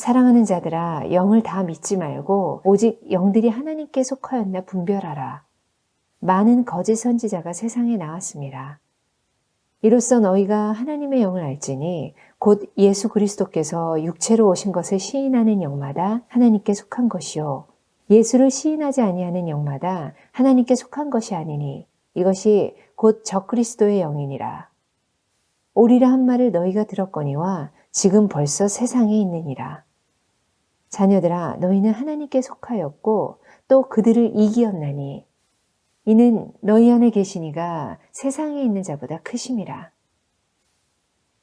사랑하는 자들아, 영을 다 믿지 말고 오직 영들이 하나님께 속하였나 분별하라. 많은 거짓 선지자가 세상에 나왔습니다. 이로써 너희가 하나님의 영을 알지니 곧 예수 그리스도께서 육체로 오신 것을 시인하는 영마다 하나님께 속한 것이요 예수를 시인하지 아니하는 영마다 하나님께 속한 것이 아니니 이것이 곧 적그리스도의 영이니라. 오리라 한 말을 너희가 들었거니와 지금 벌써 세상에 있느니라. 자녀들아, 너희는 하나님께 속하였고 또 그들을 이기었나니 이는 너희 안에 계시니가 세상에 있는 자보다 크심이라.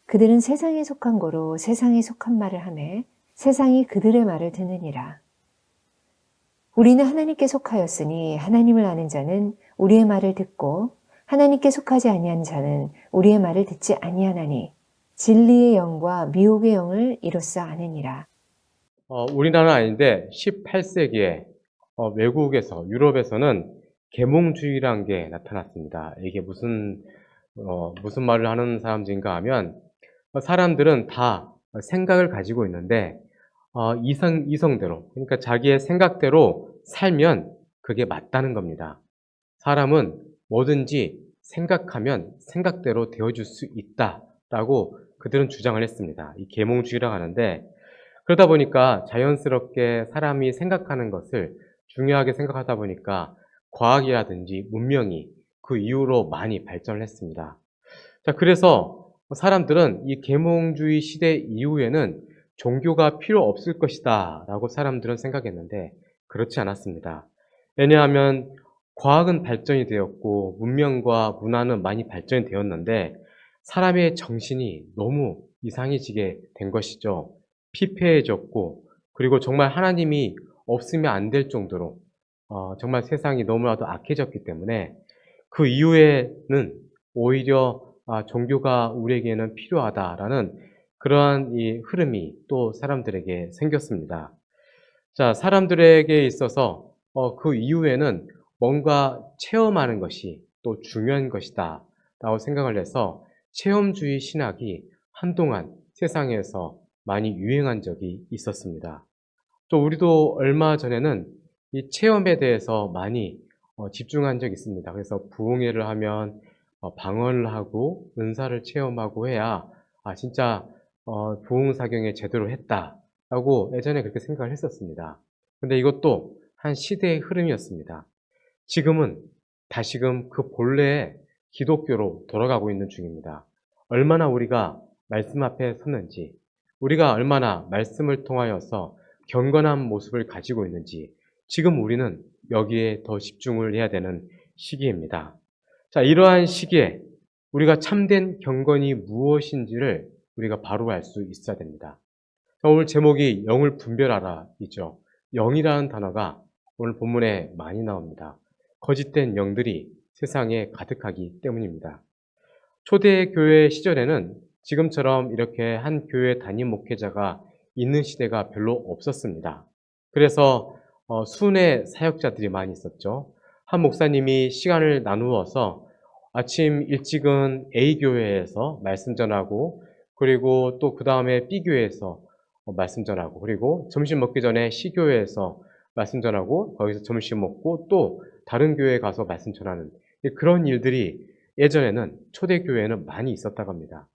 그들은 세상에 속한 거로 세상에 속한 말을 하매 세상이 그들의 말을 듣느니라. 우리는 하나님께 속하였으니 하나님을 아는 자는 우리의 말을 듣고 하나님께 속하지 아니한 자는 우리의 말을 듣지 아니하나니 진리의 영과 미혹의 영을 이로써 아느니라. 우리나라는 아닌데 18세기에 외국에서 유럽에서는 계몽주의라는 게 나타났습니다. 이게 무슨 말을 하는 사람들인가 하면 사람들은 다 생각을 가지고 있는데 이성대로 그러니까 자기의 생각대로 살면 그게 맞다는 겁니다. 사람은 뭐든지 생각하면 생각대로 되어줄 수 있다라고 그들은 주장을 했습니다. 이 계몽주의라고 하는데 그러다 보니까 자연스럽게 사람이 생각하는 것을 중요하게 생각하다 보니까 과학이라든지 문명이 그 이후로 많이 발전을 했습니다. 자, 그래서 사람들은 이 계몽주의 시대 이후에는 종교가 필요 없을 것이다 라고 사람들은 생각했는데 그렇지 않았습니다. 왜냐하면 과학은 발전이 되었고 문명과 문화는 많이 발전이 되었는데 사람의 정신이 너무 이상해지게 된 것이죠. 피폐해졌고 그리고 정말 하나님이 없으면 안 될 정도로 정말 세상이 너무나도 악해졌기 때문에 그 이후에는 오히려 종교가 우리에게는 필요하다라는 그러한 이 흐름이 또 사람들에게 생겼습니다. 자, 사람들에게 있어서 그 이후에는 뭔가 체험하는 것이 또 중요한 것이다 라고 생각을 해서 체험주의 신학이 한동안 세상에서 많이 유행한 적이 있었습니다. 또 우리도 얼마 전에는 이 체험에 대해서 많이 집중한 적이 있습니다. 그래서 부흥회를 하면 방언을 하고 은사를 체험하고 해야 진짜 부흥사경에 제대로 했다라고 예전에 그렇게 생각을 했었습니다. 근데 이것도 한 시대의 흐름이었습니다. 지금은 다시금 그 본래의 기독교로 돌아가고 있는 중입니다. 얼마나 우리가 말씀 앞에 섰는지, 우리가 얼마나 말씀을 통하여서 경건한 모습을 가지고 있는지 지금 우리는 여기에 더 집중을 해야 되는 시기입니다. 자, 이러한 시기에 우리가 참된 경건이 무엇인지를 우리가 바로 알 수 있어야 됩니다. 오늘 제목이 영을 분별하라 이죠. 영이라는 단어가 오늘 본문에 많이 나옵니다. 거짓된 영들이 세상에 가득하기 때문입니다. 초대교회 시절에는 지금처럼 이렇게 한 교회 담임 목회자가 있는 시대가 별로 없었습니다. 그래서 순회 사역자들이 많이 있었죠. 한 목사님이 시간을 나누어서 아침 일찍은 A교회에서 말씀 전하고 그리고 또 그 다음에 B교회에서 말씀 전하고 그리고 점심 먹기 전에 C교회에서 말씀 전하고 거기서 점심 먹고 또 다른 교회에 가서 말씀 전하는 그런 일들이 예전에는 초대교회에는 많이 있었다고 합니다.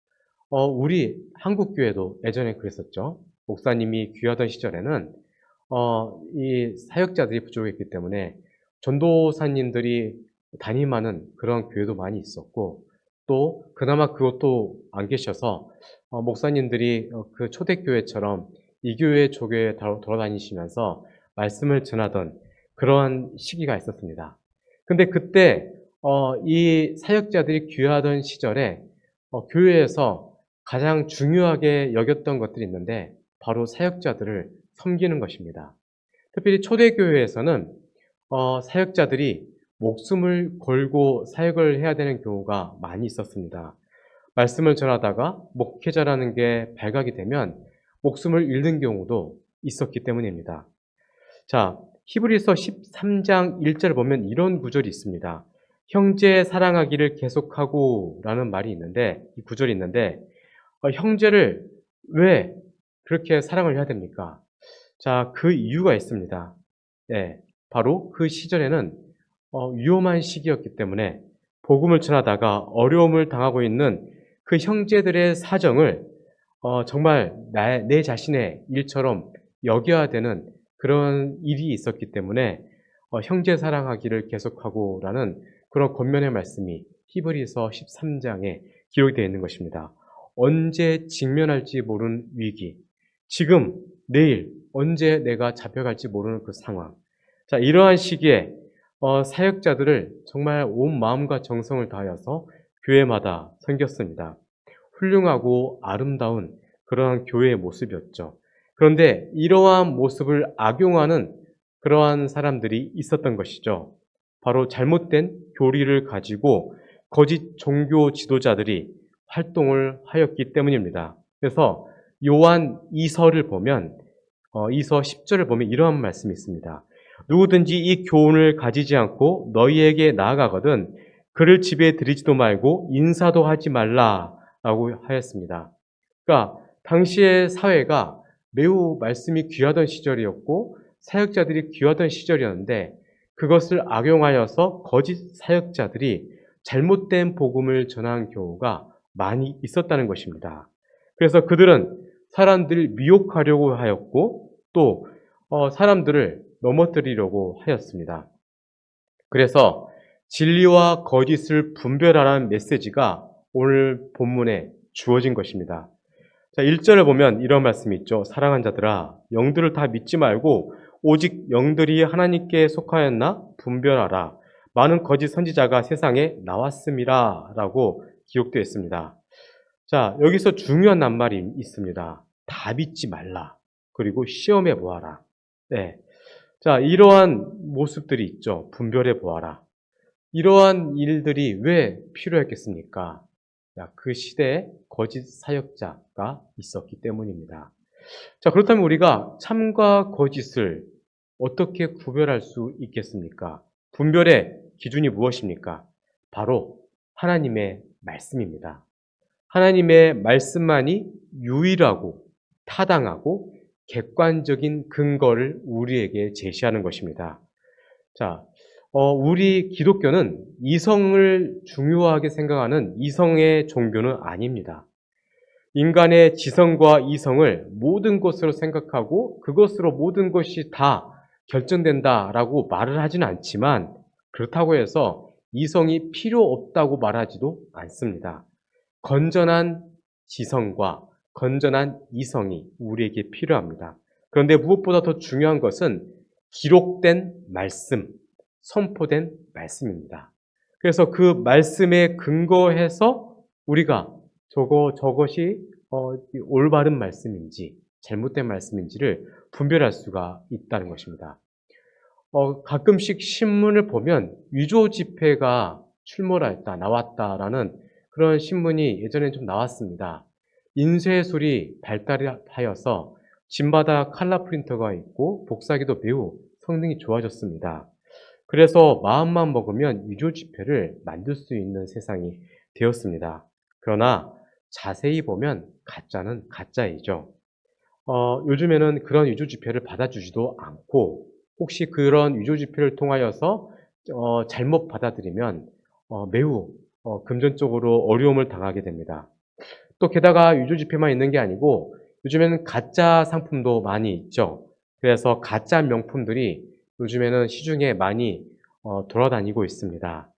우리 한국교회도 예전에 그랬었죠. 목사님이 귀하던 시절에는 이 사역자들이 부족했기 때문에 전도사님들이 담임하는 그런 교회도 많이 있었고 또 그나마 그것도 안 계셔서 목사님들이 그 초대교회처럼 이 교회 저 교회 돌아다니시면서 말씀을 전하던 그러한 시기가 있었습니다. 근데 그때 이 사역자들이 귀하던 시절에 교회에서 가장 중요하게 여겼던 것들이 있는데 바로 사역자들을 섬기는 것입니다. 특별히 초대교회에서는 사역자들이 목숨을 걸고 사역을 해야 되는 경우가 많이 있었습니다. 말씀을 전하다가 목회자라는 게 발각이 되면 목숨을 잃는 경우도 있었기 때문입니다. 자, 히브리서 13장 1절을 보면 이런 구절이 있습니다. 형제 사랑하기를 계속하고 라는 말이 있는데 이 구절이 있는데 형제를 왜 그렇게 사랑을 해야 됩니까? 자, 그 이유가 있습니다. 예, 바로 그 시절에는 위험한 시기였기 때문에 복음을 전하다가 어려움을 당하고 있는 그 형제들의 사정을 정말 내 자신의 일처럼 여겨야 되는 그런 일이 있었기 때문에 형제 사랑하기를 계속하고라는 그런 권면의 말씀이 히브리서 13장에 기록이 되어 있는 것입니다. 언제 직면할지 모르는 위기, 지금, 내일, 언제 내가 잡혀갈지 모르는 그 상황. 자, 이러한 시기에 사역자들을 정말 온 마음과 정성을 다하여서 교회마다 섬겼습니다. 훌륭하고 아름다운 그러한 교회의 모습이었죠. 그런데 이러한 모습을 악용하는 그러한 사람들이 있었던 것이죠. 바로 잘못된 교리를 가지고 거짓 종교 지도자들이 활동을 하였기 때문입니다. 그래서 요한 2서를 보면 2서 10절을 보면 이러한 말씀이 있습니다. 누구든지 이 교훈을 가지지 않고 너희에게 나아가거든 그를 집에 들이지도 말고 인사도 하지 말라라고 하였습니다. 그러니까 당시의 사회가 매우 말씀이 귀하던 시절이었고 사역자들이 귀하던 시절이었는데 그것을 악용하여서 거짓 사역자들이 잘못된 복음을 전한 경우가 많이 있었다는 것입니다. 그래서 그들은 사람들을 미혹하려고 하였고 또 사람들을 넘어뜨리려고 하였습니다. 그래서 진리와 거짓을 분별하라는 메시지가 오늘 본문에 주어진 것입니다. 자, 1절을 보면 이런 말씀이 있죠. 사랑하는 자들아, 영들을 다 믿지 말고 오직 영들이 하나님께 속하였나 분별하라. 많은 거짓 선지자가 세상에 나왔음이라 라고 기록되어 있습니다. 자, 여기서 중요한 낱말이 있습니다. 다 믿지 말라. 그리고 시험해 보아라. 네. 자, 이러한 모습들이 있죠. 분별해 보아라. 이러한 일들이 왜 필요했겠습니까? 자, 그 시대에 거짓 사역자가 있었기 때문입니다. 자, 그렇다면 우리가 참과 거짓을 어떻게 구별할 수 있겠습니까? 분별의 기준이 무엇입니까? 바로 하나님의 말씀입니다. 하나님의 말씀만이 유일하고 타당하고 객관적인 근거를 우리에게 제시하는 것입니다. 자, 우리 기독교는 이성을 중요하게 생각하는 이성의 종교는 아닙니다. 인간의 지성과 이성을 모든 것으로 생각하고 그것으로 모든 것이 다 결정된다라고 말을 하지는 않지만 그렇다고 해서 이성이 필요 없다고 말하지도 않습니다. 건전한 지성과 건전한 이성이 우리에게 필요합니다. 그런데 무엇보다 더 중요한 것은 기록된 말씀, 선포된 말씀입니다. 그래서 그 말씀에 근거해서 우리가 저것이 올바른 말씀인지 잘못된 말씀인지를 분별할 수가 있다는 것입니다. 가끔씩 신문을 보면 위조 지폐가 출몰했다, 나왔다라는 그런 신문이 예전에 좀 나왔습니다. 인쇄술이 발달하여서 짐마다 칼라 프린터가 있고 복사기도 매우 성능이 좋아졌습니다. 그래서 마음만 먹으면 위조 지폐를 만들 수 있는 세상이 되었습니다. 그러나 자세히 보면 가짜는 가짜이죠. 요즘에는 그런 위조 지폐를 받아주지도 않고 혹시 그런 위조 지폐를 통하여서 잘못 받아들이면 매우 금전적으로 어려움을 당하게 됩니다. 또 게다가 위조 지폐만 있는 게 아니고 요즘에는 가짜 상품도 많이 있죠. 그래서 가짜 명품들이 요즘에는 시중에 많이 돌아다니고 있습니다.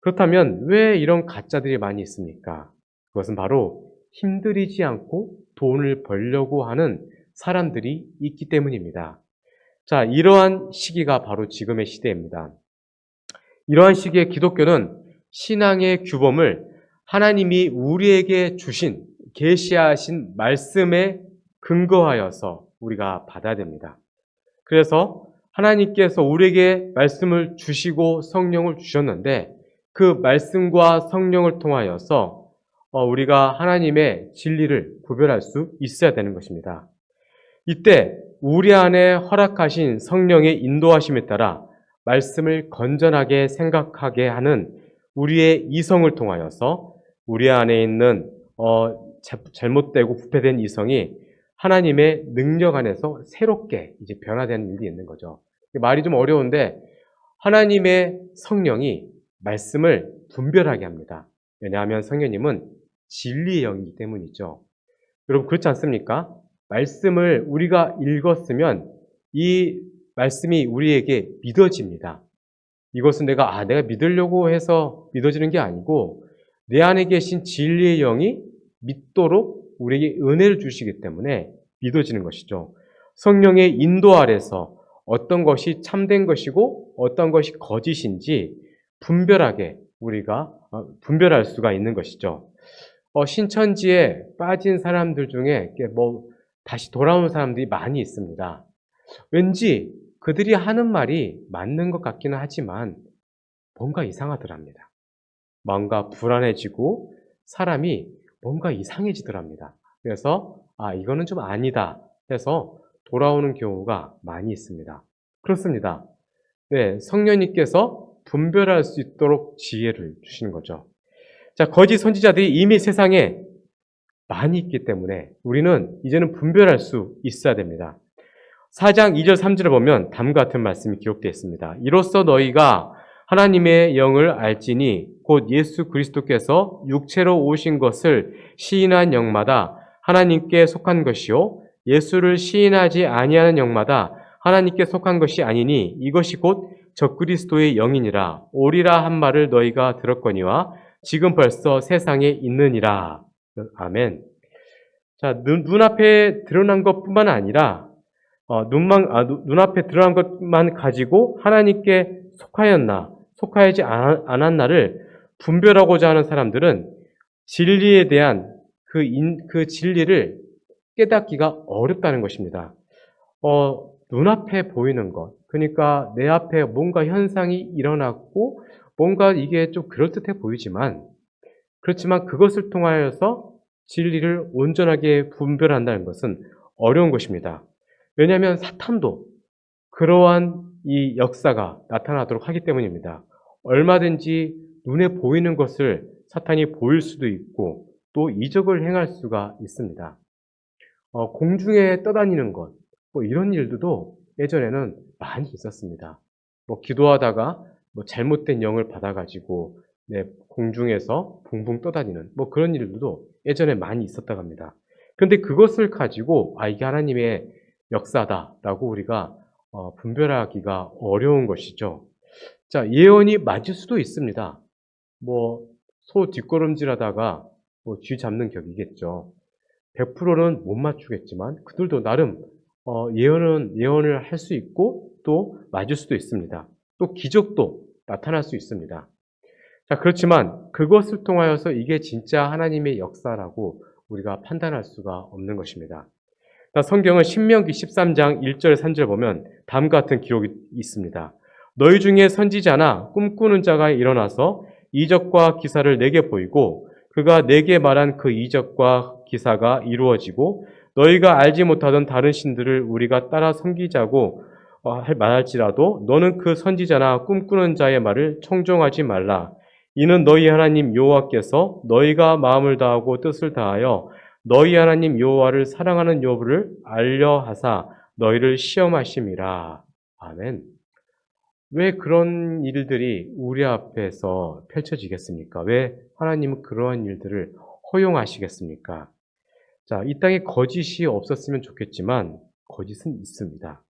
그렇다면 왜 이런 가짜들이 많이 있습니까? 그것은 바로 힘들이지 않고 돈을 벌려고 하는 사람들이 있기 때문입니다. 자, 이러한 시기가 바로 지금의 시대입니다. 이러한 시기에 기독교는 신앙의 규범을 하나님이 우리에게 주신 계시하신 말씀에 근거하여서 우리가 받아야 됩니다. 그래서 하나님께서 우리에게 말씀을 주시고 성령을 주셨는데 그 말씀과 성령을 통하여서 우리가 하나님의 진리를 구별할 수 있어야 되는 것입니다. 이때 우리 안에 허락하신 성령의 인도하심에 따라 말씀을 건전하게 생각하게 하는 우리의 이성을 통하여서 우리 안에 있는 잘못되고 부패된 이성이 하나님의 능력 안에서 새롭게 이제 변화되는 일이 있는 거죠. 말이 좀 어려운데 하나님의 성령이 말씀을 분별하게 합니다. 왜냐하면 성령님은 진리의 영이기 때문이죠. 여러분 그렇지 않습니까? 말씀을 우리가 읽었으면 이 말씀이 우리에게 믿어집니다. 이것은 내가 믿으려고 해서 믿어지는 게 아니고 내 안에 계신 진리의 영이 믿도록 우리에게 은혜를 주시기 때문에 믿어지는 것이죠. 성령의 인도 아래서 어떤 것이 참된 것이고 어떤 것이 거짓인지 분별하게 우리가 분별할 수가 있는 것이죠. 신천지에 빠진 사람들 중에 다시 돌아온 사람들이 많이 있습니다. 왠지 그들이 하는 말이 맞는 것 같기는 하지만 뭔가 이상하더랍니다. 뭔가 불안해지고 사람이 뭔가 이상해지더랍니다. 그래서 이거는 좀 아니다 해서 돌아오는 경우가 많이 있습니다. 그렇습니다. 네, 성령님께서 분별할 수 있도록 지혜를 주시는 거죠. 자, 거짓 선지자들이 이미 세상에 많이 있기 때문에 우리는 이제는 분별할 수 있어야 됩니다. 4장 2절 3절을 보면 다음과 같은 말씀이 기록되어 있습니다. 이로써 너희가 하나님의 영을 알지니 곧 예수 그리스도께서 육체로 오신 것을 시인한 영마다 하나님께 속한 것이요 예수를 시인하지 아니하는 영마다 하나님께 속한 것이 아니니 이것이 곧 적그리스도의 영이니라. 오리라 한 말을 너희가 들었거니와 지금 벌써 세상에 있느니라. 아멘. 자, 눈앞에 드러난 것뿐만 아니라 눈앞에 드러난 것만 가지고 하나님께 속하였나, 속하지 않았나를 분별하고자 하는 사람들은 진리에 대한 그 진리를 깨닫기가 어렵다는 것입니다. 눈앞에 보이는 것, 그러니까 내 앞에 뭔가 현상이 일어났고 뭔가 이게 좀 그럴듯해 보이지만 그렇지만 그것을 통하여서 진리를 온전하게 분별한다는 것은 어려운 것입니다. 왜냐하면 사탄도 그러한 이 역사가 나타나도록 하기 때문입니다. 얼마든지 눈에 보이는 것을 사탄이 보일 수도 있고 또 이적을 행할 수가 있습니다. 공중에 떠다니는 것, 이런 일들도 예전에는 많이 있었습니다. 기도하다가 잘못된 영을 받아가지고 공중에서 붕붕 떠다니는 그런 일들도 예전에 많이 있었다고 합니다. 그런데 그것을 가지고 이게 하나님의 역사다라고 우리가 분별하기가 어려운 것이죠. 자, 예언이 맞을 수도 있습니다. 소 뒷걸음질하다가 쥐 잡는 격이겠죠. 100%는 못 맞추겠지만 그들도 나름 예언을 할 수 있고 또 맞을 수도 있습니다. 또 기적도 나타날 수 있습니다. 자, 그렇지만 그것을 통하여서 이게 진짜 하나님의 역사라고 우리가 판단할 수가 없는 것입니다. 성경은 신명기 13장 1절 3절 보면 다음과 같은 기록이 있습니다. 너희 중에 선지자나 꿈꾸는 자가 일어나서 이적과 기사를 내게 보이고 그가 내게 말한 그 이적과 기사가 이루어지고 너희가 알지 못하던 다른 신들을 우리가 따라 섬기자고 말할지라도 너는 그 선지자나 꿈꾸는 자의 말을 청종하지 말라. 이는 너희 하나님 여호와께서 너희가 마음을 다하고 뜻을 다하여 너희 하나님 여호와를 사랑하는 여부를 알려 하사 너희를 시험하심이라. 아멘. 왜 그런 일들이 우리 앞에서 펼쳐지겠습니까? 왜 하나님은 그러한 일들을 허용하시겠습니까? 자, 이 땅에 거짓이 없었으면 좋겠지만 거짓은 있습니다.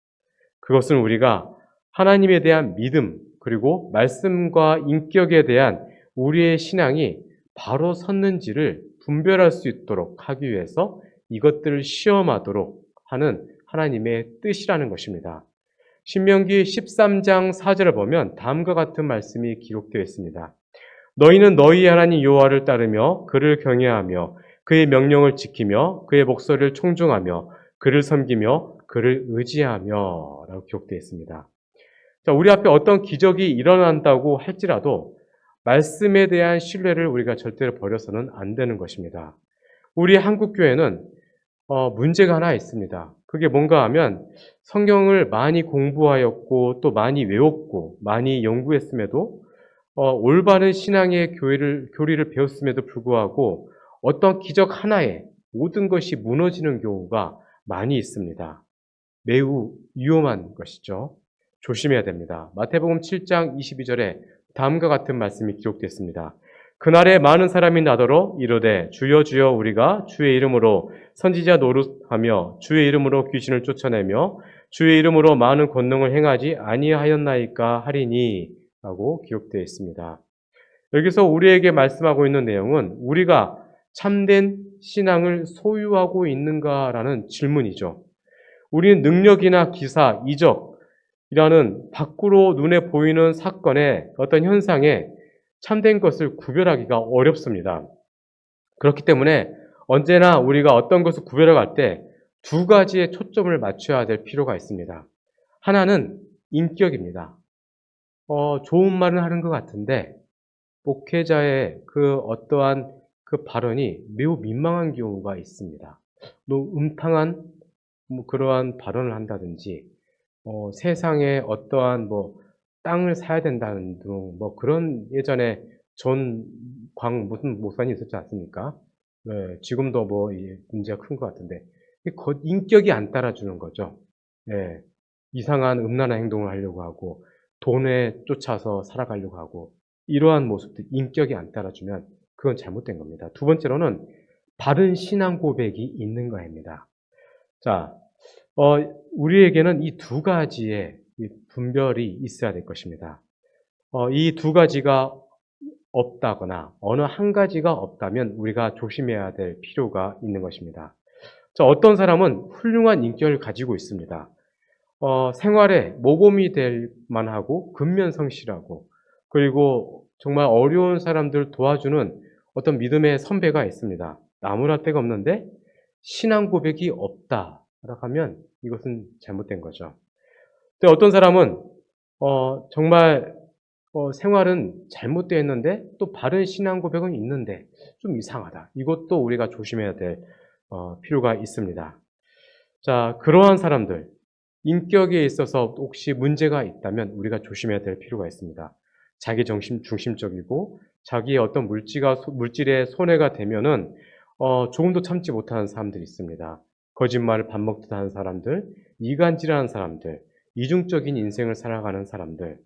그것은 우리가 하나님에 대한 믿음 그리고 말씀과 인격에 대한 우리의 신앙이 바로 섰는지를 분별할 수 있도록 하기 위해서 이것들을 시험하도록 하는 하나님의 뜻이라는 것입니다. 신명기 13장 4절을 보면 다음과 같은 말씀이 기록되어 있습니다. 너희는 너희 하나님 여호와를 따르며 그를 경외하며 그의 명령을 지키며 그의 목소리를 청중하며 그를 섬기며 그를 의지하며 라고 기록되어 있습니다. 자, 우리 앞에 어떤 기적이 일어난다고 할지라도 말씀에 대한 신뢰를 우리가 절대로 버려서는 안 되는 것입니다. 우리 한국교회는 문제가 하나 있습니다. 그게 뭔가 하면 성경을 많이 공부하였고 또 많이 외웠고 많이 연구했음에도 올바른 신앙의 교리를 배웠음에도 불구하고 어떤 기적 하나에 모든 것이 무너지는 경우가 많이 있습니다. 매우 위험한 것이죠. 조심해야 됩니다. 마태복음 7장 22절에 다음과 같은 말씀이 기록됐습니다. 그날에 많은 사람이 나더러 이르되 주여 주여 우리가 주의 이름으로 선지자 노릇하며 주의 이름으로 귀신을 쫓아내며 주의 이름으로 많은 권능을 행하지 아니하였나이까 하리니 라고 기록되어 있습니다. 여기서 우리에게 말씀하고 있는 내용은 우리가 참된 신앙을 소유하고 있는가라는 질문이죠. 우리는 능력이나 기사, 이적이라는 밖으로 눈에 보이는 사건의 어떤 현상에 참된 것을 구별하기가 어렵습니다. 그렇기 때문에 언제나 우리가 어떤 것을 구별해 갈 때 두 가지의 초점을 맞춰야 될 필요가 있습니다. 하나는 인격입니다. 좋은 말은 하는 것 같은데 목회자의 그 어떠한 그 발언이 매우 민망한 경우가 있습니다. 너무 음탕한 그러한 발언을 한다든지, 세상에 어떠한 땅을 사야 된다는 등, 그런 예전에 무슨 목사님 있었지 않습니까? 네, 지금도 이 문제가 큰 것 같은데, 인격이 안 따라주는 거죠. 예, 이상한 음란한 행동을 하려고 하고, 돈에 쫓아서 살아가려고 하고, 이러한 모습들, 인격이 안 따라주면 그건 잘못된 겁니다. 두 번째로는 바른 신앙 고백이 있는 거입니다. 자, 우리에게는 이 두 가지의 이 분별이 있어야 될 것입니다. 이 두 가지가 없다거나 어느 한 가지가 없다면 우리가 조심해야 될 필요가 있는 것입니다. 자, 어떤 사람은 훌륭한 인격을 가지고 있습니다. 생활에 모범이 될 만하고 근면성실하고 그리고 정말 어려운 사람들 도와주는 어떤 믿음의 선배가 있습니다. 나무랄 데가 없는데 신앙 고백이 없다라고 하면 이것은 잘못된 거죠. 근데 어떤 사람은 정말 생활은 잘못되어 있는데 또 바른 신앙 고백은 있는데 좀 이상하다. 이것도 우리가 조심해야 될 필요가 있습니다. 자, 그러한 사람들, 인격에 있어서 혹시 문제가 있다면 우리가 조심해야 될 필요가 있습니다. 자기 중심적이고 자기의 어떤 물질에 손해가 되면은 조금도 참지 못하는 사람들이 있습니다. 거짓말을 밥 먹듯 하는 사람들, 이간질하는 사람들, 이중적인 인생을 살아가는 사람들,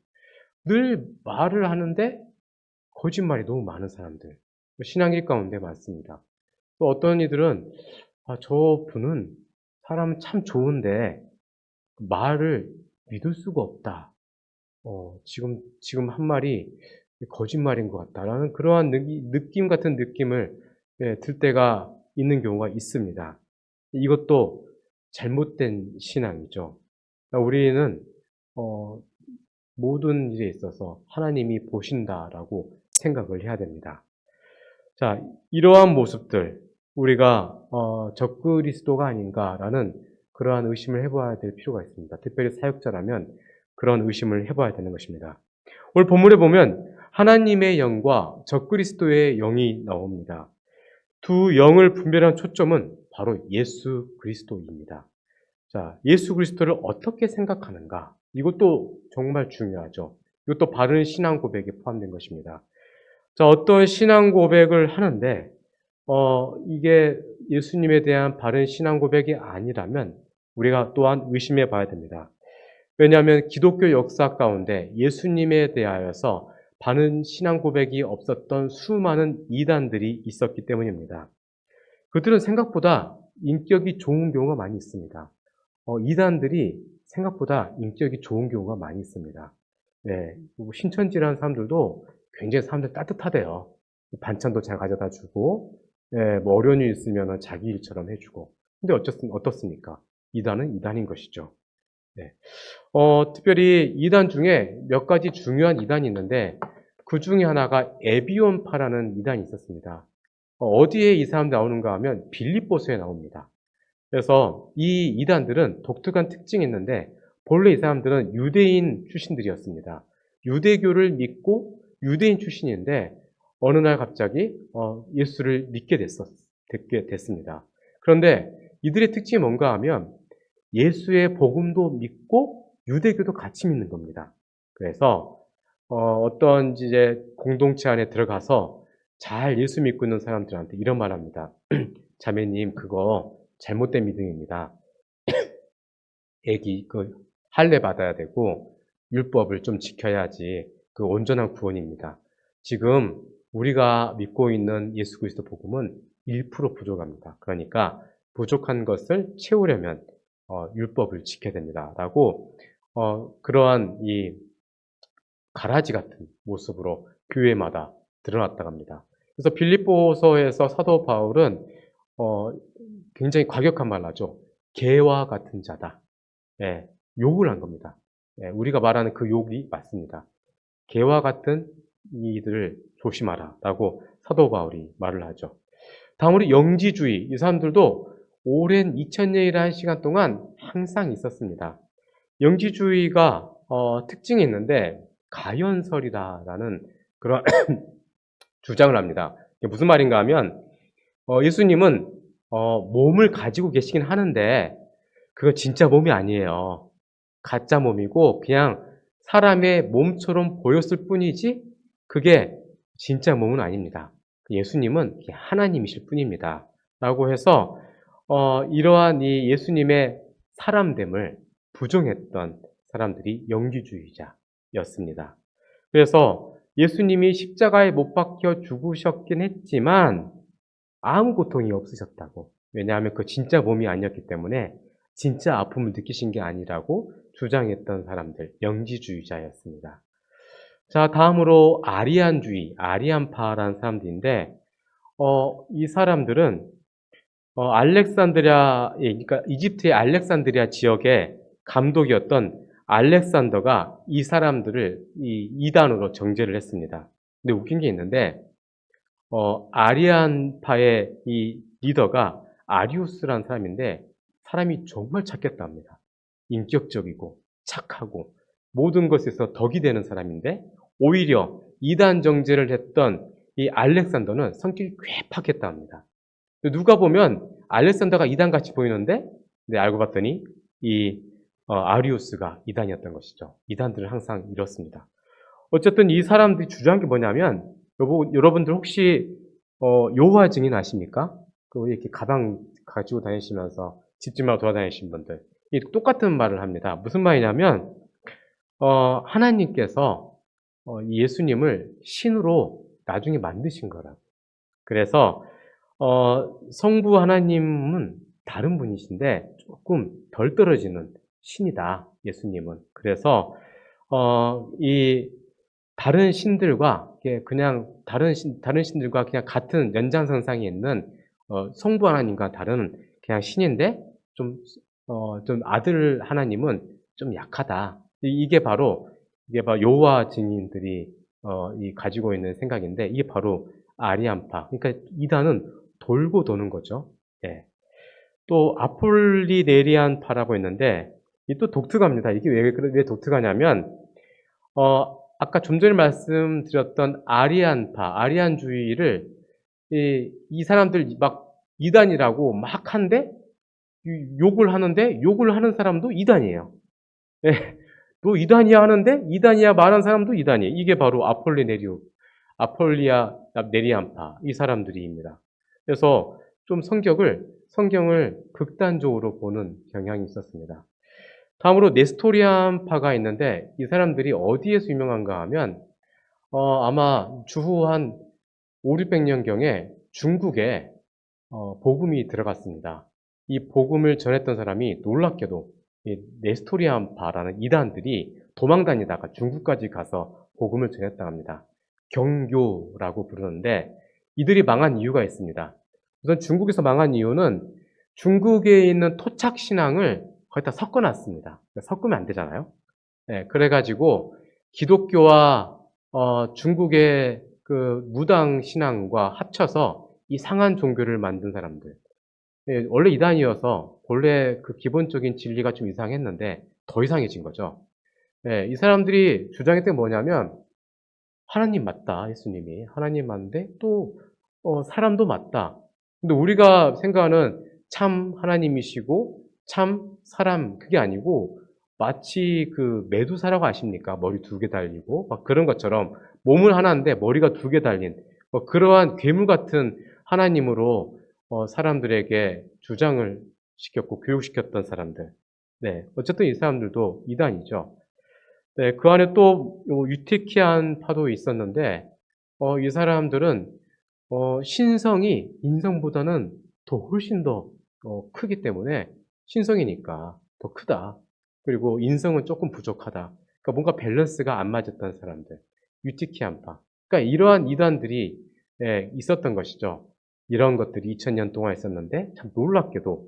늘 말을 하는데 거짓말이 너무 많은 사람들, 신앙일 가운데 많습니다. 또 어떤 이들은 저 분은 사람 참 좋은데 말을 믿을 수가 없다. 지금 한 말이 거짓말인 것 같다라는 그러한 느낌 같은 느낌을 들 때가 있는 경우가 있습니다. 이것도 잘못된 신앙이죠. 그러니까 우리는 모든 일에 있어서 하나님이 보신다라고 생각을 해야 됩니다. 자, 이러한 모습들 우리가 적그리스도가 아닌가라는 그러한 의심을 해봐야 될 필요가 있습니다. 특별히 사역자라면 그런 의심을 해봐야 되는 것입니다. 오늘 본문에 보면 하나님의 영과 적그리스도의 영이 나옵니다. 두 영을 분별한 초점은 바로 예수 그리스도입니다. 자, 예수 그리스도를 어떻게 생각하는가? 이것도 정말 중요하죠. 이것도 바른 신앙 고백에 포함된 것입니다. 자, 어떤 신앙 고백을 하는데, 이게 예수님에 대한 바른 신앙 고백이 아니라면 우리가 또한 의심해 봐야 됩니다. 왜냐하면 기독교 역사 가운데 예수님에 대하여서 바른 신앙 고백이 없었던 수많은 이단들이 있었기 때문입니다. 그들은 생각보다 인격이 좋은 경우가 많이 있습니다. 이단들이 생각보다 인격이 좋은 경우가 많이 있습니다. 네, 신천지라는 사람들도 굉장히 사람들 따뜻하대요. 반찬도 잘 가져다 주고, 어려운 일 있으면 자기 일처럼 해주고. 근데 어떻습니까? 이단은 이단인 것이죠. 네. 특별히 이단 중에 몇 가지 중요한 이단이 있는데, 그 중에 하나가 에비온파라는 이단이 있었습니다. 어디에 이 사람 나오는가 하면 빌립보서에 나옵니다. 그래서 이 이단들은 독특한 특징이 있는데 본래 이 사람들은 유대인 출신들이었습니다. 유대교를 믿고 유대인 출신인데 어느 날 갑자기 예수를 믿게 됐습니다. 그런데 이들의 특징이 뭔가 하면 예수의 복음도 믿고 유대교도 같이 믿는 겁니다. 그래서 어떤 이제 공동체 안에 들어가서 잘 예수 믿고 있는 사람들한테 이런 말 합니다. 자매님, 그거 잘못된 믿음입니다. 애기 할례 받아야 되고 율법을 좀 지켜야지 그 온전한 구원입니다. 지금 우리가 믿고 있는 예수 그리스도 복음은 1% 부족합니다. 그러니까 부족한 것을 채우려면 율법을 지켜야 됩니다라고 그러한 이 가라지 같은 모습으로 교회마다 드러났다고 합니다. 그래서 빌립보서에서 사도 바울은 어, 굉장히 과격한 말을 하죠. 개와 같은 자다. 예, 욕을 한 겁니다. 예, 우리가 말하는 그 욕이 맞습니다. 개와 같은 이들을 조심하라 라고 사도 바울이 말을 하죠. 다음으로 영지주의. 이 사람들도 오랜 2000년이라는 시간 동안 항상 있었습니다. 영지주의가 특징이 있는데 가연설이다라는 그런 주장을 합니다. 이게 무슨 말인가 하면 예수님은 몸을 가지고 계시긴 하는데 그거 진짜 몸이 아니에요. 가짜 몸이고 그냥 사람의 몸처럼 보였을 뿐이지 그게 진짜 몸은 아닙니다. 예수님은 하나님이실 뿐입니다. 라고 해서 이러한 이 예수님의 사람됨을 부정했던 사람들이 영지주의자였습니다. 그래서 예수님이 십자가에 못 박혀 죽으셨긴 했지만 아무 고통이 없으셨다고. 왜냐하면 그 진짜 몸이 아니었기 때문에 진짜 아픔을 느끼신 게 아니라고 주장했던 사람들, 영지주의자였습니다. 자, 다음으로 아리안파라는 사람들인데, 이 사람들은 그러니까 이집트의 알렉산드리아 지역의 감독이었던 알렉산더가 이 사람들을 이 이단으로 정죄를 했습니다. 근데 웃긴 게 있는데, 아리안파의 이 리더가 아리우스라는 사람인데, 사람이 정말 착했다 합니다. 인격적이고, 착하고, 모든 것에서 덕이 되는 사람인데, 오히려 이단 정죄를 했던 이 알렉산더는 성격이 괴팍했다 합니다. 누가 보면 알렉산더가 이단같이 보이는데, 네, 알고 봤더니 이 아리우스가 이단이었던 것이죠. 이단들은 항상 이렇습니다. 어쨌든 이 사람들이 주장한 게 뭐냐면, 여러분들 혹시 여호와 증인 아십니까? 이렇게 가방 가지고 다니시면서 집집마다 돌아다니시는 분들, 이 똑같은 말을 합니다. 무슨 말이냐면 하나님께서 이 예수님을 신으로 나중에 만드신 거라. 그래서 성부 하나님은 다른 분이신데 조금 덜 떨어지는 신이다. 예수님은. 그래서 이 다른 신들과 그냥 다른 신들과 그냥 같은 연장선상에 있는 성부 하나님과 다른 그냥 신인데 좀 아들 하나님은 좀 약하다. 이게 바로 여호와 증인들이 가지고 있는 생각인데 이게 바로 아리안파. 그러니까 이단은 돌고 도는 거죠. 예. 또 아폴리네리안파라고 있는데 이 또 독특합니다. 이게 왜 독특하냐면 아까 좀 전에 말씀드렸던 아리안주의를 이 사람들 막 이단이라고 막 한데 욕을 하는데 욕을 하는 사람도 이단이에요. 예. 너 이단이야 하는데 이단이야 말하는 사람도 이단이에요. 이게 바로 아폴리아 네리안파 이 사람들입니다. 그래서 좀 성경을 극단적으로 보는 경향이 있었습니다. 다음으로 네스토리안파가 있는데 이 사람들이 어디에서 유명한가 하면 아마 주후 한 5, 600년경에 중국에 복음이 들어갔습니다. 이 복음을 전했던 사람이 놀랍게도 이 네스토리안파라는 이단들이 도망 다니다가 중국까지 가서 복음을 전했다고 합니다. 경교라고 부르는데 이들이 망한 이유가 있습니다. 우선 중국에서 망한 이유는 중국에 있는 토착 신앙을 거의 다 섞어놨습니다. 섞으면 안 되잖아요. 네, 그래가지고 기독교와 중국의 그 무당 신앙과 합쳐서 이상한 종교를 만든 사람들. 예, 원래 이단이어서 본래 그 기본적인 진리가 좀 이상했는데 더 이상해진 거죠. 예, 이 사람들이 주장했던 게 뭐냐면 하나님 맞다, 예수님이. 하나님 맞는데 또 사람도 맞다. 근데 우리가 생각하는 참 하나님이시고 참 사람 그게 아니고 마치 그 메두사라고 아십니까? 머리 2개 달리고 막 그런 것처럼 몸은 하나인데 머리가 2개 달린 그러한 괴물 같은 하나님으로 사람들에게 주장을 시켰고 교육시켰던 사람들. 네, 어쨌든 이 사람들도 이단이죠. 네, 그 안에 또 유티키안 파도 있었는데, 이 사람들은 신성이 인성보다는 더 훨씬 더 크기 때문에 신성이니까 더 크다. 그리고 인성은 조금 부족하다. 그러니까 뭔가 밸런스가 안 맞았던 사람들. 유티키안파. 그러니까 이러한 이단들이 예, 있었던 것이죠. 이런 것들이 2000년 동안 있었는데 참 놀랍게도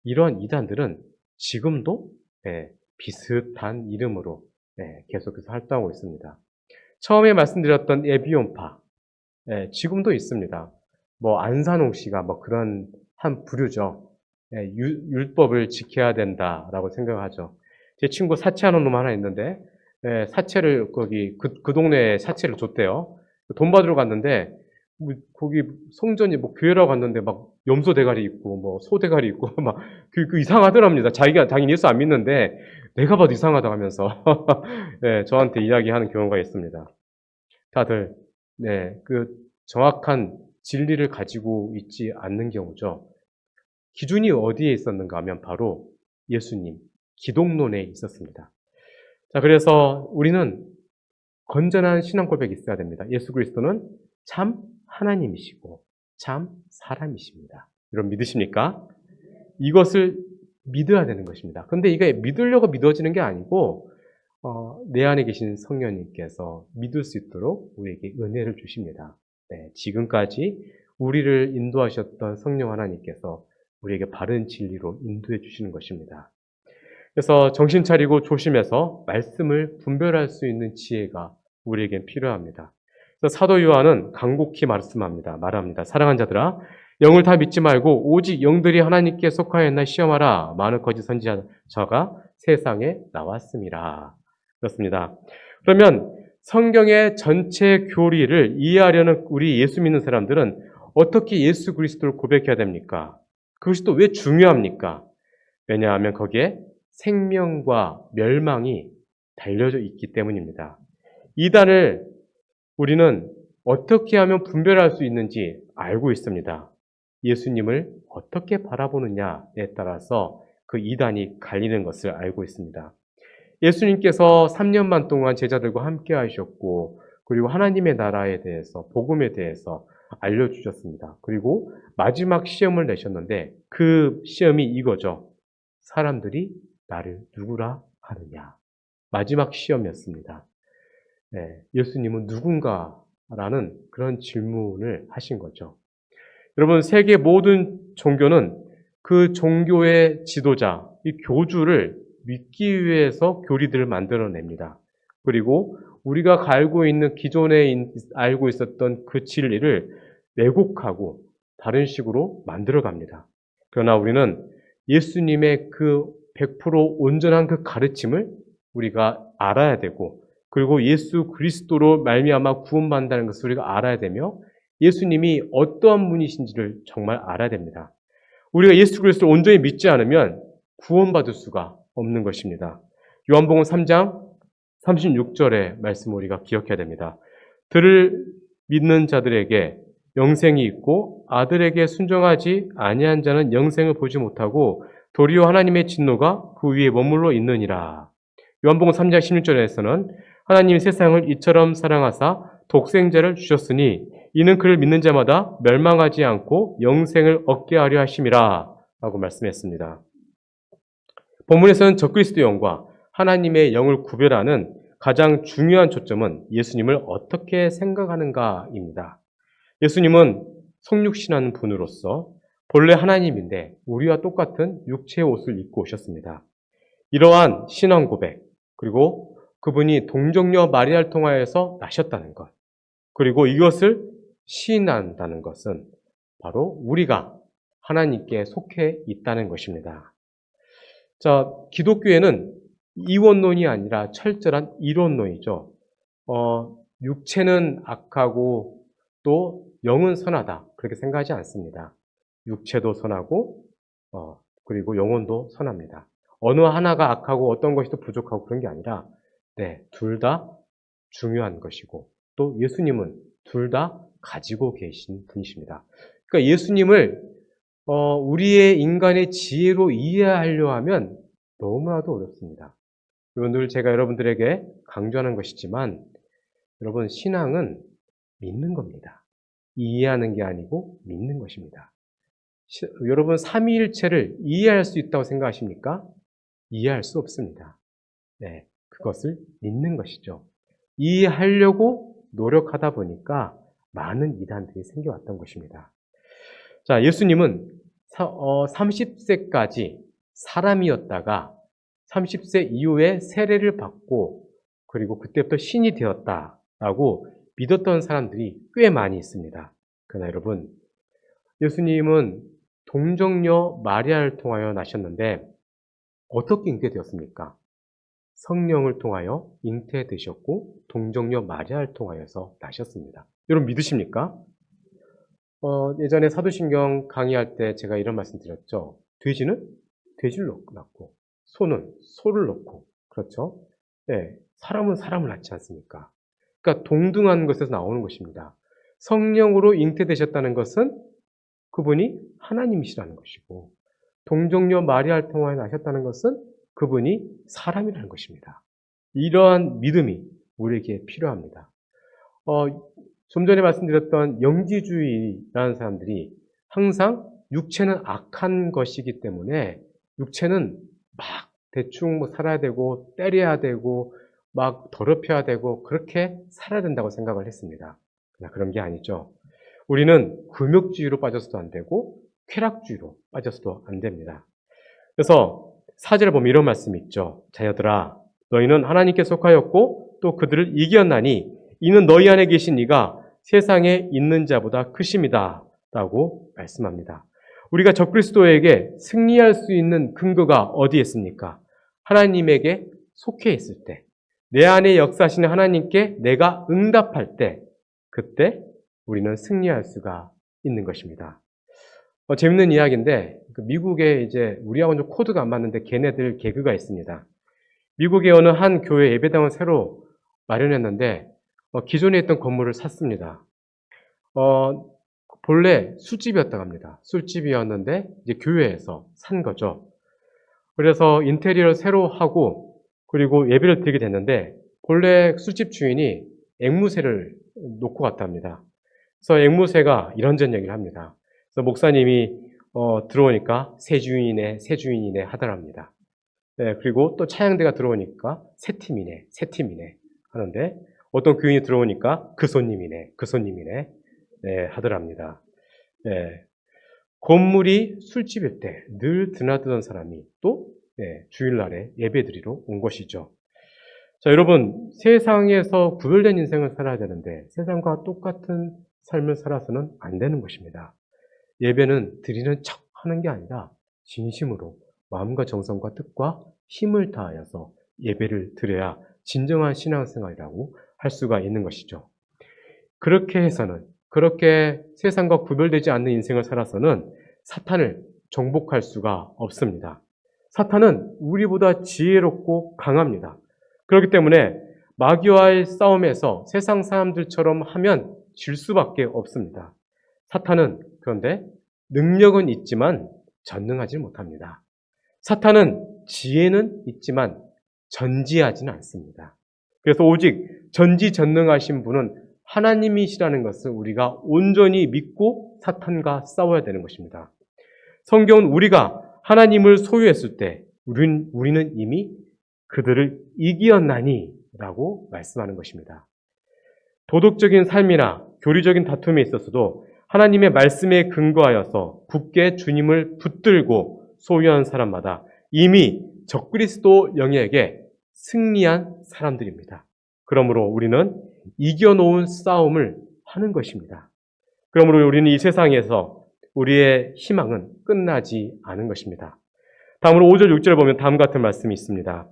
이러한 이단들은 지금도 예, 비슷한 이름으로 예, 계속해서 활동하고 있습니다. 처음에 말씀드렸던 에비온파. 예, 지금도 있습니다. 뭐 안산홍 씨가 뭐 그런 한 부류죠. 예, 율법을 지켜야 된다라고 생각하죠. 제 친구 사채하는 놈 하나 있는데 예, 사채를 거기 그 동네에 사채를 줬대요. 돈 받으러 갔는데 뭐 거기 성전이 뭐 교회라고 갔는데 막 염소 대가리 있고 뭐 소 대가리 있고 막 그 이상하더랍니다. 자기가 당연히 예수 안 믿는데 내가 봐도 이상하다 하면서 예, 저한테 이야기하는 경우가 있습니다. 다들 네, 그 정확한 진리를 가지고 있지 않는 경우죠. 기준이 어디에 있었는가 하면 바로 예수님, 기독론에 있었습니다. 자, 그래서 우리는 건전한 신앙 고백이 있어야 됩니다. 예수 그리스도는 참 하나님이시고 참 사람이십니다. 여러분 믿으십니까? 이것을 믿어야 되는 것입니다. 근데 이게 믿으려고 믿어지는 게 아니고 내 안에 계신 성령님께서 믿을 수 있도록 우리에게 은혜를 주십니다. 네, 지금까지 우리를 인도하셨던 성령 하나님께서 우리에게 바른 진리로 인도해 주시는 것입니다. 그래서 정신 차리고 조심해서 말씀을 분별할 수 있는 지혜가 우리에겐 필요합니다. 그래서 사도 요한은 간곡히 말합니다. 사랑하는 자들아, 영을 다 믿지 말고 오직 영들이 하나님께 속하였나 시험하라. 많은 거짓 선지자가 세상에 나왔습니다. 그렇습니다. 그러면 성경의 전체 교리를 이해하려는 우리 예수 믿는 사람들은 어떻게 예수 그리스도를 고백해야 됩니까? 그것이 또 왜 중요합니까? 왜냐하면 거기에 생명과 멸망이 달려져 있기 때문입니다. 이단을 우리는 어떻게 하면 분별할 수 있는지 알고 있습니다. 예수님을 어떻게 바라보느냐에 따라서 그 이단이 갈리는 것을 알고 있습니다. 예수님께서 3년만 동안 제자들과 함께 하셨고, 그리고 하나님의 나라에 대해서, 복음에 대해서 알려주셨습니다. 그리고 마지막 시험을 내셨는데, 그 시험이 이거죠. 사람들이 나를 누구라 하느냐. 마지막 시험이었습니다. 네, 예수님은 누군가라는 그런 질문을 하신 거죠. 여러분, 세계 모든 종교는 그 종교의 지도자, 이 교주를 믿기 위해서 교리들을 만들어냅니다. 그리고 우리가 알고 있는 기존에 알고 있었던 그 진리를 왜곡하고 다른 식으로 만들어갑니다. 그러나 우리는 예수님의 그 100% 온전한 그 가르침을 우리가 알아야 되고, 그리고 예수 그리스도로 말미암아 구원받는다는 것을 우리가 알아야 되며, 예수님이 어떠한 분이신지를 정말 알아야 됩니다. 우리가 예수 그리스도를 온전히 믿지 않으면 구원받을 수가 없는 것입니다. 요한복음 3장 36절의 말씀을 우리가 기억해야 됩니다. 들을 믿는 자들에게 영생이 있고 아들에게 순종하지 아니한 자는 영생을 보지 못하고 도리어 하나님의 진노가 그 위에 머물러 있느니라. 요한복음 3장 16절에서는 하나님이 세상을 이처럼 사랑하사 독생자를 주셨으니 이는 그를 믿는 자마다 멸망하지 않고 영생을 얻게 하려 하심이라 라고 말씀했습니다. 본문에서는 적그리스도의 영과 하나님의 영을 구별하는 가장 중요한 초점은 예수님을 어떻게 생각하는가입니다. 예수님은 성육신하는 분으로서 본래 하나님인데 우리와 똑같은 육체의 옷을 입고 오셨습니다. 이러한 신앙 고백, 그리고 그분이 동정녀 마리아를 통하여서 나셨다는 것, 그리고 이것을 시인한다는 것은 바로 우리가 하나님께 속해 있다는 것입니다. 자, 기독교에는 이원론이 아니라 철저한 이론론이죠. 육체는 악하고 또 영은 선하다. 그렇게 생각하지 않습니다. 육체도 선하고, 그리고 영혼도 선합니다. 어느 하나가 악하고 어떤 것이 또 부족하고 그런 게 아니라, 네, 둘 다 중요한 것이고, 또 예수님은 둘 다 가지고 계신 분이십니다. 그러니까 예수님을 우리의 인간의 지혜로 이해하려 하면 너무나도 어렵습니다. 그리고 늘 제가 여러분들에게 강조하는 것이지만 여러분 신앙은 믿는 겁니다. 이해하는 게 아니고 믿는 것입니다. 여러분 삼위일체를 이해할 수 있다고 생각하십니까? 이해할 수 없습니다. 네, 그것을 믿는 것이죠. 이해하려고 노력하다 보니까 많은 이단들이 생겨왔던 것입니다. 자, 예수님은 30세까지 사람이었다가 30세 이후에 세례를 받고 그리고 그때부터 신이 되었다라고 믿었던 사람들이 꽤 많이 있습니다. 그러나 여러분, 예수님은 동정녀 마리아를 통하여 나셨는데 어떻게 잉태되었습니까? 성령을 통하여 잉태되셨고 동정녀 마리아를 통하여서 나셨습니다. 여러분 믿으십니까? 예전에 사도신경 강의할 때 제가 이런 말씀 드렸죠. 돼지는 돼지를 낳고 소는 소를 낳고 그렇죠? 네, 사람은 사람을 낳지 않습니까? 그러니까 동등한 것에서 나오는 것입니다. 성령으로 잉태되셨다는 것은 그분이 하나님이시라는 것이고 동정녀 마리아를 통하여 나셨다는 것은 그분이 사람이라는 것입니다. 이러한 믿음이 우리에게 필요합니다. 좀 전에 말씀드렸던 영지주의라는 사람들이 항상 육체는 악한 것이기 때문에 육체는 막 대충 살아야 되고 때려야 되고 막 더럽혀야 되고 그렇게 살아야 된다고 생각을 했습니다. 그러나 그런 게 아니죠. 우리는 금욕주의로 빠져서도 안 되고 쾌락주의로 빠져서도 안 됩니다. 그래서 4절에 보면 이런 말씀이 있죠. 자녀들아 너희는 하나님께 속하였고 또 그들을 이겼나니 이는 너희 안에 계신 이가 세상에 있는 자보다 크심이다 라고 말씀합니다. 우리가 적그리스도에게 승리할 수 있는 근거가 어디에 있습니까? 하나님에게 속해 있을 때, 내 안에 역사하시는 하나님께 내가 응답할 때, 그때 우리는 승리할 수가 있는 것입니다. 재밌는 이야기인데 미국에 이제 우리하고는 좀 코드가 안 맞는데 걔네들 개그가 있습니다. 미국의 어느 한 교회 예배당을 새로 마련했는데 기존에 있던 건물을 샀습니다. 본래 술집이었다고 합니다. 술집이었는데 이제 교회에서 산 거죠. 그래서 인테리어를 새로 하고 그리고 예배를 드리게 됐는데 본래 술집 주인이 앵무새를 놓고 갔답니다. 그래서 앵무새가 이런저런 얘기를 합니다. 그래서 목사님이 들어오니까 새 주인이네 하더랍니다. 네, 그리고 또 차양대가 들어오니까 새 팀이네 하는데 어떤 교인이 들어오니까 그 손님이네 네, 하더랍니다. 네, 건물이 술집일 때 늘 드나드던 사람이 또 주일날에 예배드리러 온 것이죠. 자, 여러분 세상에서 구별된 인생을 살아야 되는데 세상과 똑같은 삶을 살아서는 안 되는 것입니다. 예배는 드리는 척 하는 게 아니라 진심으로 마음과 정성과 뜻과 힘을 다하여서 예배를 드려야 진정한 신앙생활이라고 할 수가 있는 것이죠. 그렇게 해서는 그렇게 세상과 구별되지 않는 인생을 살아서는 사탄을 정복할 수가 없습니다. 사탄은 우리보다 지혜롭고 강합니다. 그렇기 때문에 마귀와의 싸움에서 세상 사람들처럼 하면 질 수밖에 없습니다. 사탄은 그런데 능력은 있지만 전능하지 못합니다. 사탄은 지혜는 있지만 전지하지는 않습니다. 그래서 오직 전지전능하신 분은 하나님이시라는 것을 우리가 온전히 믿고 사탄과 싸워야 되는 것입니다. 성경은 우리가 하나님을 소유했을 때 우리는 이미 그들을 이기었나니 라고 말씀하는 것입니다. 도덕적인 삶이나 교리적인 다툼에 있어서도 하나님의 말씀에 근거하여서 굳게 주님을 붙들고 소유한 사람마다 이미 적그리스도 영에게 승리한 사람들입니다. 그러므로 우리는 이겨놓은 싸움을 하는 것입니다. 그러므로 우리는 이 세상에서 우리의 희망은 끝나지 않은 것입니다. 다음으로 5절, 6절을 보면 다음 같은 말씀이 있습니다.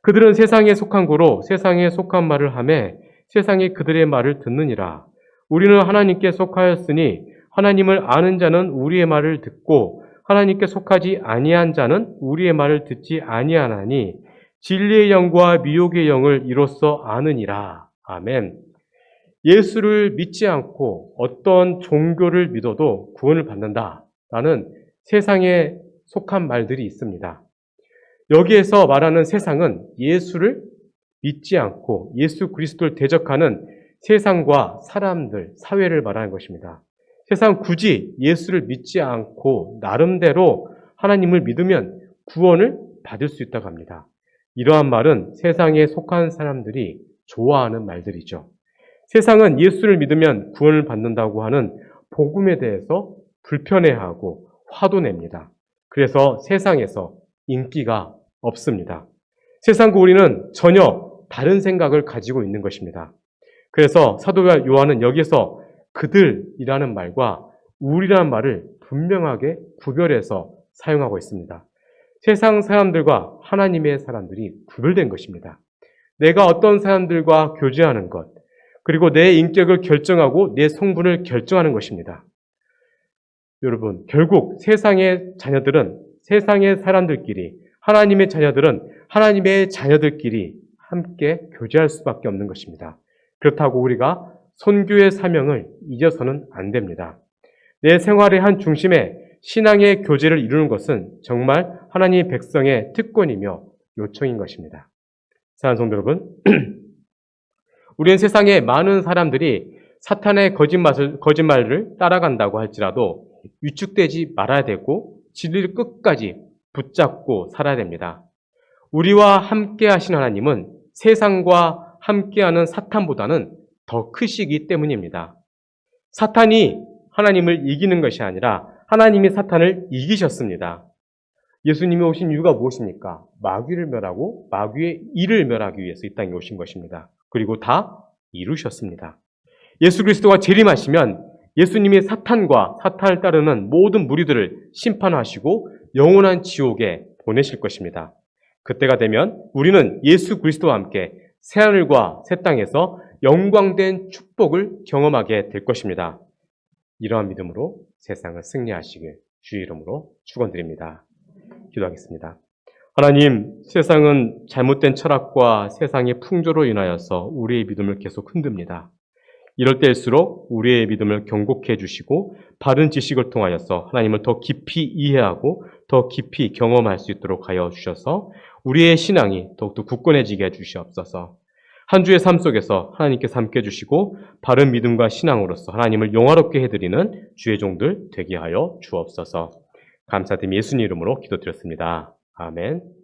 그들은 세상에 속한 고로 세상에 속한 말을 하매 세상이 그들의 말을 듣느니라. 우리는 하나님께 속하였으니 하나님을 아는 자는 우리의 말을 듣고 하나님께 속하지 아니한 자는 우리의 말을 듣지 아니하나니 진리의 영과 미혹의 영을 이로써 아느니라. 아멘. 예수를 믿지 않고 어떤 종교를 믿어도 구원을 받는다라는 세상에 속한 말들이 있습니다. 여기에서 말하는 세상은 예수를 믿지 않고 예수 그리스도를 대적하는 세상과 사람들, 사회를 말하는 것입니다. 세상 굳이 예수를 믿지 않고 나름대로 하나님을 믿으면 구원을 받을 수 있다고 합니다. 이러한 말은 세상에 속한 사람들이 좋아하는 말들이죠. 세상은 예수를 믿으면 구원을 받는다고 하는 복음에 대해서 불편해하고 화도 냅니다. 그래서 세상에서 인기가 없습니다. 세상과 우리는 전혀 다른 생각을 가지고 있는 것입니다. 그래서 사도 요한은 여기서 그들이라는 말과 우리라는 말을 분명하게 구별해서 사용하고 있습니다. 세상 사람들과 하나님의 사람들이 구별된 것입니다. 내가 어떤 사람들과 교제하는 것, 그리고 내 인격을 결정하고 내 성분을 결정하는 것입니다. 여러분, 결국 세상의 자녀들은 세상의 사람들끼리, 하나님의 자녀들은 하나님의 자녀들끼리 함께 교제할 수밖에 없는 것입니다. 그렇다고 우리가 선교의 사명을 잊어서는 안 됩니다. 내 생활의 한 중심에 신앙의 교제를 이루는 것은 정말 하나님의 백성의 특권이며 요청인 것입니다. 사랑하는 성도 여러분, 우리는 세상에 많은 사람들이 사탄의 거짓말을 따라간다고 할지라도 위축되지 말아야 되고 진리를 끝까지 붙잡고 살아야 됩니다. 우리와 함께 하신 하나님은 세상과 함께하는 사탄보다는 더 크시기 때문입니다. 사탄이 하나님을 이기는 것이 아니라 하나님이 사탄을 이기셨습니다. 예수님이 오신 이유가 무엇입니까? 마귀를 멸하고 마귀의 일을 멸하기 위해서 이 땅에 오신 것입니다. 그리고 다 이루셨습니다. 예수 그리스도가 재림하시면 예수님이 사탄과 사탄을 따르는 모든 무리들을 심판하시고 영원한 지옥에 보내실 것입니다. 그때가 되면 우리는 예수 그리스도와 함께 새하늘과 새 땅에서 영광된 축복을 경험하게 될 것입니다. 이러한 믿음으로 세상을 승리하시길 주의 이름으로 축원드립니다. 기도하겠습니다. 하나님, 세상은 잘못된 철학과 세상의 풍조로 인하여서 우리의 믿음을 계속 흔듭니다. 이럴 때일수록 우리의 믿음을 경고케 해주시고 바른 지식을 통하여서 하나님을 더 깊이 이해하고 더 깊이 경험할 수 있도록 하여 주셔서 우리의 신앙이 더욱더 굳건해지게 해주시옵소서. 한 주의 삶 속에서 하나님께서 함께 해주시고 바른 믿음과 신앙으로서 하나님을 영화롭게 해드리는 주의 종들 되게 하여 주옵소서. 감사드리며 예수님 이름으로 기도드렸습니다. 아멘.